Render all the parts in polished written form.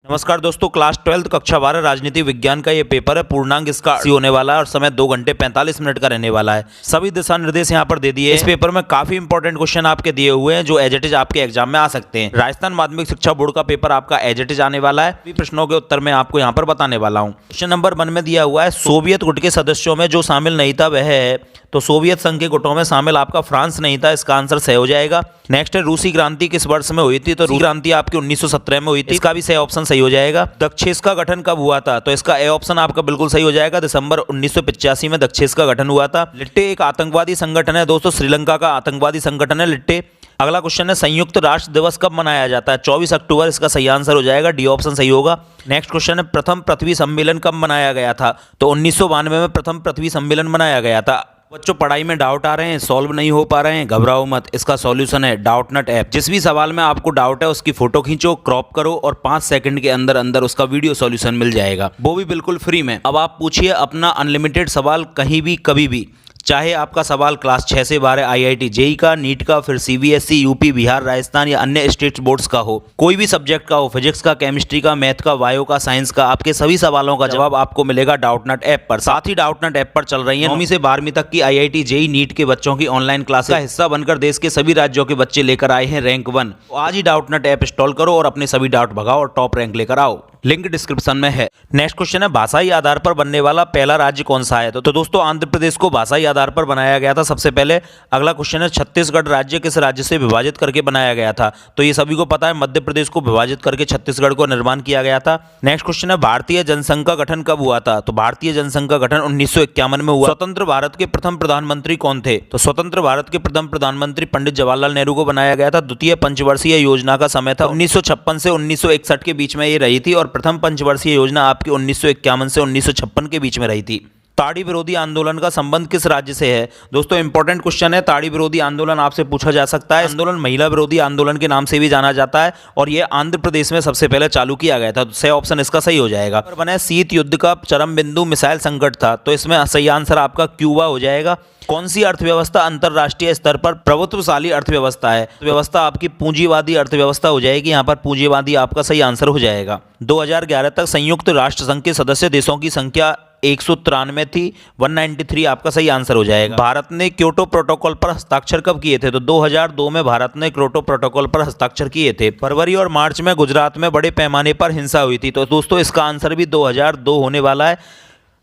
नमस्कार दोस्तों, क्लास 12 कक्षा 12 राजनीति विज्ञान का ये पेपर है। पूर्णांक इसका 80 होने वाला है और समय 2 घंटे 45 मिनट का रहने वाला है। सभी दिशा निर्देश यहाँ पर दे दिए। इस पेपर में काफी इंपॉर्टेंट क्वेश्चन आपके दिए हुए हैं जो एज इट इज आपके एग्जाम में आ सकते हैं। राजस्थान माध्यमिक शिक्षा बोर्ड का पेपर आपका एज इट इज आने वाला है। सभी प्रश्नों के उत्तर मैं आपको यहाँ पर बताने वाला हूँ। क्वेश्चन नंबर 1 में दिया हुआ है, सोवियत गुट के सदस्यों में जो शामिल नहीं था वह है, तो सोवियत संघ के गुटों में शामिल आपका फ्रांस नहीं था। इसका आंसर सही हो जाएगा। नेक्स्ट है, रूसी क्रांति किस वर्ष में हुई थी, तो रूसी क्रांति आपकी 1917 में हुई थी। इसका भी सही ऑप्शन सही हो जाएगा। दक्षेस का गठन कब हुआ था, तो इसका ए ऑप्शन आपका बिल्कुल सही हो जाएगा। दिसंबर 1985 में दक्षेस का गठन हुआ था। लिट्टे एक आतंकवादी संगठन है दोस्तों, श्रीलंका का आतंकवादी संगठन है लिट्टे। अगला क्वेश्चन है, संयुक्त राष्ट्र दिवस कब मनाया जाता है, 24 अक्टूबर। इसका सही आंसर हो जाएगा, डी ऑप्शन सही होगा। नेक्स्ट क्वेश्चन है, प्रथम पृथ्वी सम्मेलन कब मनाया गया था, तो 1992 में प्रथम पृथ्वी सम्मेलन मनाया गया था। बच्चों, पढ़ाई में डाउट आ रहे हैं, सॉल्व नहीं हो पा रहे हैं, घबराओ मत। इसका सॉल्यूशन है डाउटनट ऐप। जिस भी सवाल में आपको डाउट है उसकी फोटो खींचो, क्रॉप करो और 5 सेकंड के अंदर अंदर उसका वीडियो सॉल्यूशन मिल जाएगा, वो भी बिल्कुल फ्री में। अब आप पूछिए अपना अनलिमिटेड सवाल कहीं भी कभी भी, चाहे आपका सवाल क्लास 6 से 12 आईआईटी जेई का, नीट का, फिर सीबीएसई, यूपी, बिहार, राजस्थान या अन्य स्टेट बोर्ड्स का हो, कोई भी सब्जेक्ट का हो, फिजिक्स का, केमिस्ट्री का, मैथ का, बायो का, साइंस का, आपके सभी सवालों का जवाब आपको मिलेगा डाउटनट ऐप पर। साथ ही डाउटनट ऐप पर चल रही है 9वीं से 12वीं तक की आईआईटी जेई नीट के बच्चों की ऑनलाइन क्लास का हिस्सा बनकर देश के सभी राज्यों के बच्चे लेकर आए हैं रैंक 1। तो आज ही डाउटनट ऐप इंस्टॉल करो और अपने सभी डाउट भगाओ और टॉप रैंक लेकर आओ। लिंक डिस्क्रिप्शन में है। नेक्स्ट क्वेश्चन है, भाषाई आधार पर बनने वाला पहला राज्य कौन सा है, तो दोस्तों आंध्र प्रदेश को भाषाई आधार पर बनाया गया था सबसे पहले। अगला क्वेश्चन है, छत्तीसगढ़ राज्य किस राज्य से विभाजित करके बनाया गया था, तो ये सभी को पता है, मध्य प्रदेश को विभाजित करके छत्तीसगढ़ को निर्माण किया गया था। नेक्स्ट क्वेश्चन है, भारतीय जनसंघ का गठन कब हुआ था, तो भारतीय जनसंघ का गठन 1951 में हुआ। स्वतंत्र भारत के प्रथम प्रधानमंत्री कौन थे, तो स्वतंत्र भारत के प्रथम प्रधानमंत्री पंडित जवाहरलाल नेहरू को बनाया गया था। द्वितीय पंचवर्षीय योजना का समय था 1956 से 1961 के बीच में ये रही थी और प्रथम पंचवर्षीय योजना आपकी 1951 से 1956 के बीच में रही थी। ताड़ी विरोधी आंदोलन का संबंध किस राज्य से है, दोस्तों इंपॉर्टेंट क्वेश्चन है। ताड़ी विरोधी आंदोलन आपसे पूछा जा सकता है। आंदोलन महिला विरोधी आंदोलन के नाम से भी जाना जाता है और यह आंध्र प्रदेश में सबसे पहले चालू किया गया था। तो सही ऑप्शन इसका सही हो जाएगा। बना शीत युद्ध का चरम बिंदु मिसाइल संकट था, तो इसमें सही आंसर आपका क्यूबा हो जाएगा। कौन सी अर्थव्यवस्था अंतरराष्ट्रीय स्तर पर प्रभुत्वशाली अर्थव्यवस्था है, व्यवस्था आपकी पूंजीवादी अर्थव्यवस्था हो जाएगी। यहाँ पर पूंजीवादी आपका सही आंसर हो जाएगा। 2011 तक संयुक्त राष्ट्र संघ के सदस्य देशों की संख्या 193 थी, 193 आपका सही आंसर हो जाएगा। भारत ने क्योटो प्रोटोकॉल पर हस्ताक्षर कब किए थे, तो 2002 में भारत ने क्योटो प्रोटोकॉल पर हस्ताक्षर किए थे। फरवरी और मार्च में गुजरात में बड़े पैमाने पर हिंसा हुई थी, तो दोस्तों इसका आंसर भी 2002 होने वाला है।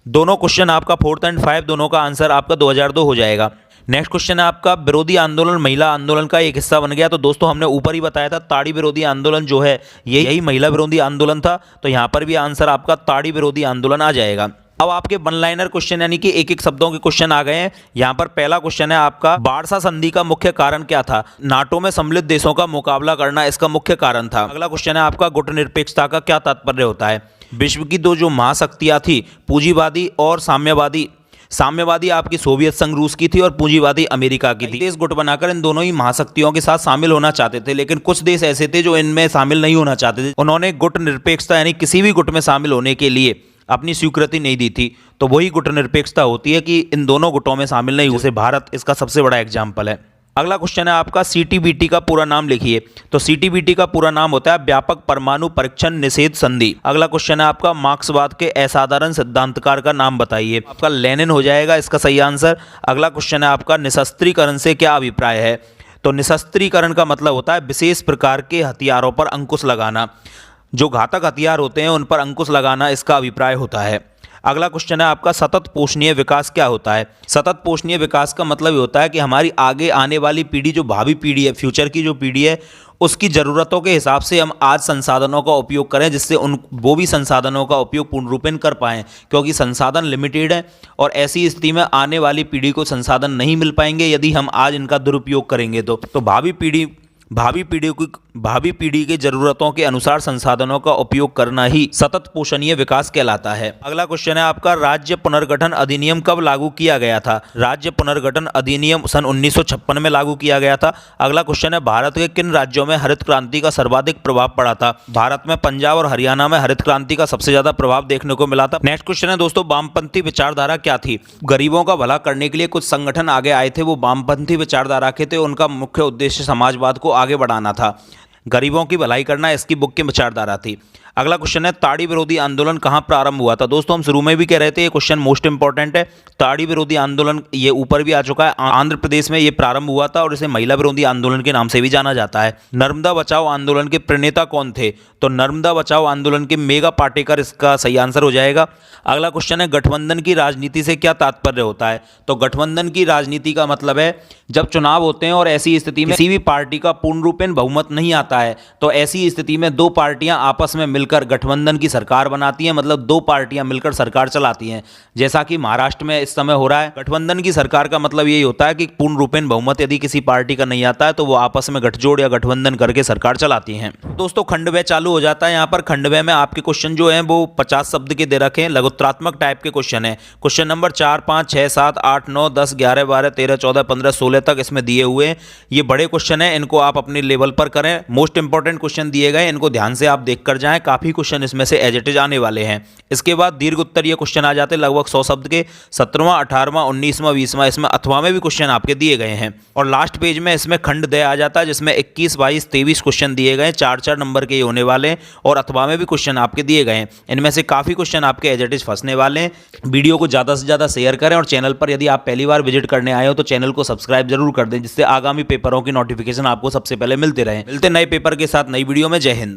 दोनों क्वेश्चन आपका 4th और 5 दोनों का आंसर आपका 2002 हो जाएगा। नेक्स्ट क्वेश्चन है आपका, विरोधी आंदोलन महिला आंदोलन का एक हिस्सा बन गया, तो दोस्तों हमने ऊपर ही बताया था ताड़ी विरोधी आंदोलन जो है यही महिला विरोधी आंदोलन था, तो यहाँ पर भी आंसर आपका ताड़ी विरोधी आंदोलन आ जाएगा। अब आपके वन लाइनर क्वेश्चन यानी कि एक एक शब्दों के क्वेश्चन आ गए हैं। यहाँ पर पहला क्वेश्चन है आपका, वार्सा संधि का मुख्य कारण क्या था, नाटो में सम्मिलित देशों का मुकाबला करना इसका मुख्य कारण था। अगला क्वेश्चन है आपका, गुटनिरपेक्षता का क्या तात्पर्य होता है। विश्व की दो जो महाशक्तियां थी, पूंजीवादी और साम्यवादी, साम्यवादी आपकी सोवियत संघ रूस की थी और पूंजीवादी अमेरिका की थी। देश गुट बनाकर इन दोनों ही महाशक्तियों के साथ शामिल होना चाहते थे, लेकिन कुछ देश ऐसे थे जो इनमें शामिल नहीं होना चाहते थे। उन्होंने गुट निरपेक्षता यानी किसी भी गुट में शामिल होने के लिए अपनी स्वीकृति नहीं दी थी, तो वही गुट निरपेक्षता होती है कि इन दोनों गुटों में शामिल नहीं हुए। जैसे भारत इसका सबसे बड़ा एग्जाम्पल है। अगला क्वेश्चन है आपका, सीटीबीटी का पूरा नाम लिखिए, तो सीटीबीटी का पूरा नाम होता है व्यापक परमाणु परीक्षण निषेध संधि। अगला क्वेश्चन है आपका, मार्क्सवाद के असाधारण सिद्धांतकार का नाम बताइए, आपका लेनिन हो जाएगा इसका सही आंसर। अगला क्वेश्चन है आपका, निशस्त्रीकरण से क्या अभिप्राय है, तो निशस्त्रीकरण का मतलब होता है विशेष प्रकार के हथियारों पर अंकुश लगाना, जो घातक हथियार होते हैं उन पर अंकुश लगाना इसका अभिप्राय होता है। अगला क्वेश्चन है आपका, सतत पोषणीय विकास क्या होता है। सतत पोषणीय विकास का मतलब ये होता है कि हमारी आगे आने वाली पीढ़ी, जो भावी पीढ़ी है, फ्यूचर की जो पीढ़ी है, उसकी ज़रूरतों के हिसाब से हम आज संसाधनों का उपयोग करें, जिससे वो भी संसाधनों का उपयोग पूर्ण रूपेण कर पाएँ, क्योंकि संसाधन लिमिटेड है और ऐसी स्थिति में आने वाली पीढ़ी को संसाधन नहीं मिल पाएंगे यदि हम आज इनका दुरुपयोग करेंगे। तो भावी पीढ़ी की जरूरतों के अनुसार संसाधनों का उपयोग करना ही सतत पोषणीय विकास कहलाता है। अगला क्वेश्चन है आपका, राज्य पुनर्गठन अधिनियम कब लागू किया गया था। राज्य पुनर्गठन अधिनियम सन 1956 में लागू किया गया था। अगला क्वेश्चन है, भारत के किन राज्यों में हरित क्रांति का सर्वाधिक प्रभाव पड़ा था। भारत में पंजाब और हरियाणा में हरित क्रांति का सबसे ज्यादा प्रभाव देखने को मिला था। नेक्स्ट क्वेश्चन है दोस्तों, वामपंथी विचारधारा क्या थी। गरीबों का भला करने के लिए कुछ संगठन आगे आए थे, वो वामपंथी विचारधारा के थे। उनका मुख्य उद्देश्य समाजवाद को आगे बढ़ाना था, गरीबों की भलाई करना इसकी मुख्य विचारधारा थी। अगला क्वेश्चन है ताड़ी विरोधी आंदोलन कहां प्रारंभ हुआ था। दोस्तों हम शुरू में भी कह रहे थे ये क्वेश्चन मोस्ट इंपॉर्टेंट है। ताड़ी विरोधी आंदोलन ये ऊपर भी आ चुका है, आंध्र प्रदेश में ये प्रारंभ हुआ था और इसे महिला विरोधी आंदोलन के नाम से भी जाना जाता है। नर्मदा बचाओ आंदोलन के प्रणेता कौन थे, तो नर्मदा बचाओ आंदोलन के मेघा पाटेकर इसका सही आंसर हो जाएगा। अगला क्वेश्चन है गठबंधन की राजनीति से क्या तात्पर्य होता है, तो गठबंधन की राजनीति का मतलब है जब चुनाव होते हैं और ऐसी स्थिति में किसी भी पार्टी का पूर्ण रूपेण बहुमत नहीं आता है तो ऐसी स्थिति में दो पार्टियां आपस में मिलकर गठबंधन की सरकार बनाती हैं, मतलब दो पार्टियां मिलकर सरकार चलाती हैं, जैसा कि महाराष्ट्र में इस समय हो रहा है। गठबंधन की सरकार का मतलब यही होता है कि पूर्ण रूपेण बहुमत यदि किसी पार्टी का नहीं आता है तो वो आपस में गठजोड़ या गठबंधन करके सरकार चलाती हैं। दोस्तों खंडव्यय चालू हो जाता है। यहाँ पर खंडव्यय में आपके क्वेश्चन जो है वो 50 शब्द के दे रखे हैं, लघुत्रात्मक टाइप के क्वेश्चन है। क्वेश्चन नंबर 4, 5, 6, 7, 8, 9, 10, 11, 12, 13, 14, 15, 16 तक इसमें दिए हुए हैं। ये बड़े क्वेश्चन है, इनको आप अपने लेवल पर करें। मोस्ट इंपॉर्टेंट क्वेश्चन दिए गए, इनको ध्यान से आप देखकर जाएं। काफी क्वेश्चन इसमें से एज इट इज आने वाले हैं। इसके बाद दीर्घ उत्तरीय क्वेश्चन आ जाते हैं लगभग 100 शब्द के, 17वां, 18वां, 19वां, 20वां, इसमें अथवा में भी क्वेश्चन आपके दिए गए हैं। और लास्ट पेज में इसमें खंडव्यय आ जाता है जिसमें 21, 22, 23 क्वेश्चन दिए गए, 4-4 नंबर के होने वाले हैं और अथवा में भी क्वेश्चन आपके दिए गए हैं। इनमें से काफी क्वेश्चन आपके एज इट इज फंसने वाले हैं। वीडियो को ज्यादा से ज्यादा शेयर करें और चैनल पर यदि आप पहली बार विजिट करने आए हो तो चैनल को सब्सक्राइब जरूर कर दें, जिससे आगामी पेपरों की नोटिफिकेशन आपको सबसे पहले मिलते रहे। मिलते नए पेपर के साथ नई वीडियो में। जय हिंद।